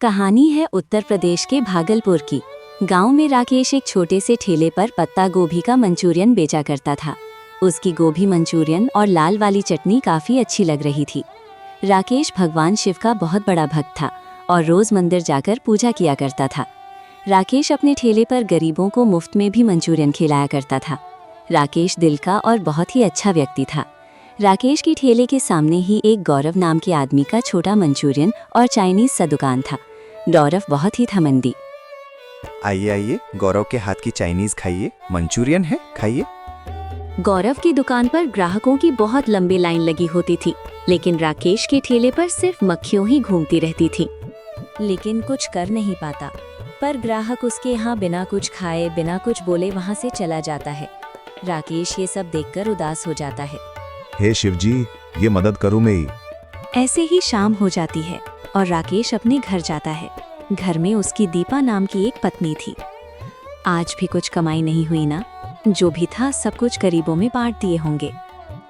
कहानी है उत्तर प्रदेश के भागलपुर की। गांव में राकेश एक छोटे से ठेले पर पत्ता गोभी का मंचूरियन बेचा करता था। उसकी गोभी मंचूरियन और लाल वाली चटनी काफ़ी अच्छी लग रही थी। राकेश भगवान शिव का बहुत बड़ा भक्त था और रोज़ मंदिर जाकर पूजा किया करता था। राकेश अपने ठेले पर गरीबों को मुफ्त में भी मंचूरियन खिलाया करता था। राकेश दिल का और बहुत ही अच्छा व्यक्ति था। राकेश की ठेले के सामने ही एक गौरव नाम के आदमी का छोटा मंचूरियन और चाइनीज सा दुकान था। गौरव बहुत ही था मंदी। आइए आइए, गौरव के हाथ की चाइनीज खाइए, मंचूरियन है, खाइए। गौरव की दुकान पर ग्राहकों की बहुत लंबी लाइन लगी होती थी, लेकिन राकेश के ठेले पर सिर्फ मक्खियों ही घूमती रहती थी। लेकिन कुछ कर नहीं पाता, पर ग्राहक उसके यहाँ बिना कुछ खाए बिना कुछ बोले वहाँ से चला जाता है। राकेश ये सब देखकर उदास हो जाता है। हे शिवजी, ये मदद करूं मैं ही। ऐसे ही शाम हो जाती है और राकेश अपने घर जाता है। घर में उसकी दीपा नाम की एक पत्नी थी। आज भी कुछ कमाई नहीं हुई ना, जो भी था सब कुछ गरीबों में बांट दिए होंगे।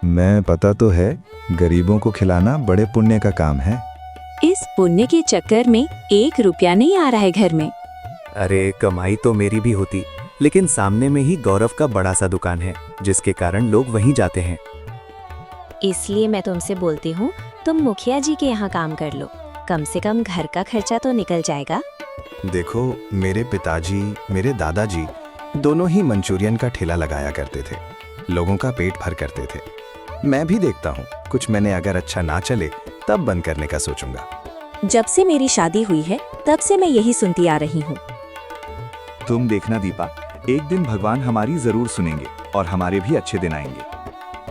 मैं पता तो है, गरीबों को खिलाना बड़े पुण्य का काम है। इस पुण्य के चक्कर में 1 रुपया नहीं आ रहा है घर में। अरे कमाई तो मेरी भी होती, लेकिन सामने में ही गौरव का बड़ा सा दुकान है, जिसके कारण लोग वहीं जाते हैं। इसलिए मैं तुमसे बोलती हूँ, तुम मुखिया जी के यहाँ काम कर लो, कम से कम घर का खर्चा तो निकल जाएगा। देखो, मेरे पिताजी, मेरे दादाजी दोनों ही मंचूरियन का ठेला लगाया करते थे, लोगों का पेट भर करते थे। मैं भी देखता हूँ, कुछ मैंने अगर अच्छा ना चले तब बंद करने का सोचूंगा। जब से मेरी शादी हुई है तब से मैं यही सुनती आ रही हूँ। तुम देखना दीपा, एक दिन भगवान हमारी जरूर सुनेंगे और हमारे भी अच्छे दिन आएंगे।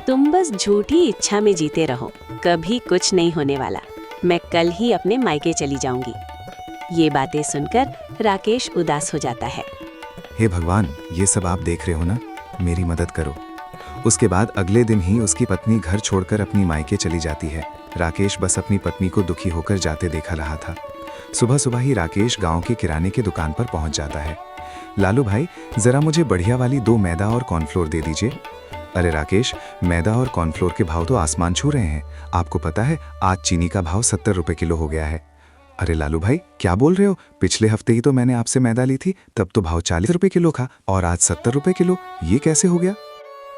तुम बस झूठी इच्छा में जीते रहो, कभी कुछ नहीं होने वाला। मैं कल ही अपने मायके चली जाऊंगी। ये बातें सुनकर राकेश उदास हो जाता है। हे भगवान, ये सब आप देख रहे हो ना, मेरी मदद करो। उसके बाद अगले दिन ही उसकी पत्नी घर छोड़कर अपनी मायके चली जाती है। राकेश बस अपनी पत्नी को दुखी होकर जाते देखा रहा था। सुबह सुबह ही राकेश गांव के किराने की दुकान पर पहुंच जाता है। लालू भाई, जरा मुझे बढ़िया वाली 2 मैदा और कॉर्नफ्लोर दे दीजिए। अरे राकेश, मैदा और कॉर्नफ्लोर के भाव तो आसमान छू रहे हैं। आपको पता है, आज चीनी का भाव 70 रुपए किलो हो गया है। अरे लालू भाई, क्या बोल रहे हो? पिछले हफ्ते ही तो मैंने आपसे मैदा ली थी, तब तो भाव 40 रुपए किलो था और आज 70 रुपए किलो। ये कैसे हो गया?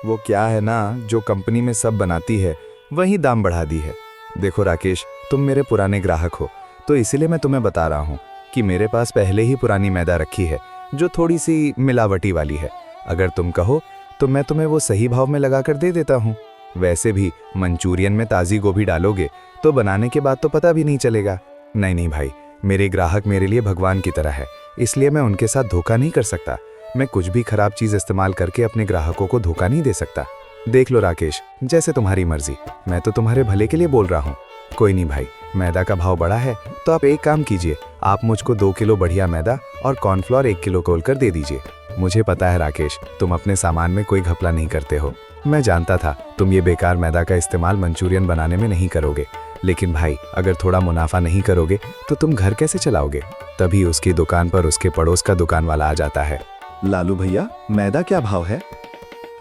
वो क्या है ना, जो कंपनी में सब बनाती है वही दाम बढ़ा दी है। देखो राकेश, तुम मेरे पुराने ग्राहक हो, तो इसीलिए मैं तुम्हें बता रहा हूँ कि मेरे पास पहले ही पुरानी मैदा रखी है, जो थोड़ी सी मिलावटी वाली है। अगर तुम कहो तो मैं तुम्हें वो सही भाव में लगाकर दे देता हूँ। वैसे भी मंचूरियन में ताज़ी गोभी डालोगे तो बनाने के बाद तो पता भी नहीं चलेगा। नहीं भाई, मेरे ग्राहक मेरे लिए भगवान की तरह है, इसलिए मैं उनके साथ धोखा नहीं कर सकता। मैं कुछ भी खराब चीज़ इस्तेमाल करके अपने ग्राहकों को धोखा नहीं दे सकता। देख लो राकेश, जैसे तुम्हारी मर्जी, मैं तो तुम्हारे भले के लिए बोल रहा हूँ। कोई नहीं भाई, मैदा का भाव बढ़ा है तो आप एक काम कीजिए, आप मुझको 2 किलो बढ़िया मैदा और कॉर्नफ्लोर 1 किलो खोल कर दे दीजिए। मुझे पता है राकेश, तुम अपने सामान में कोई घपला नहीं करते हो। मैं जानता था तुम ये बेकार मैदा का इस्तेमाल मंचूरियन बनाने में नहीं करोगे, लेकिन भाई अगर थोड़ा मुनाफा नहीं करोगे तो तुम घर कैसे चलाओगे? तभी उसकी दुकान पर उसके पड़ोस का दुकान वाला आ जाता है। लालू भैया, मैदा क्या भाव है?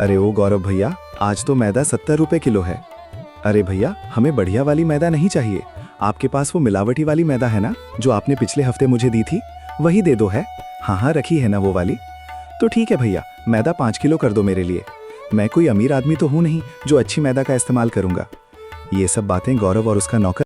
अरे ओ गौरव भैया, आज तो मैदा 70 रुपए किलो है। अरे भैया, हमें बढ़िया वाली मैदा नहीं चाहिए। आपके पास वो मिलावटी वाली मैदा है ना, जो आपने पिछले हफ्ते मुझे दी थी, वही दे दो है। हाँ, रखी है ना वो वाली? तो ठीक है भैया, मैदा 5 किलो कर दो मेरे लिए। मैं कोई अमीर आदमी तो हूँ नहीं जो अच्छी मैदा का इस्तेमाल करूँगा। ये सब बातें गौरव और उसका नौकर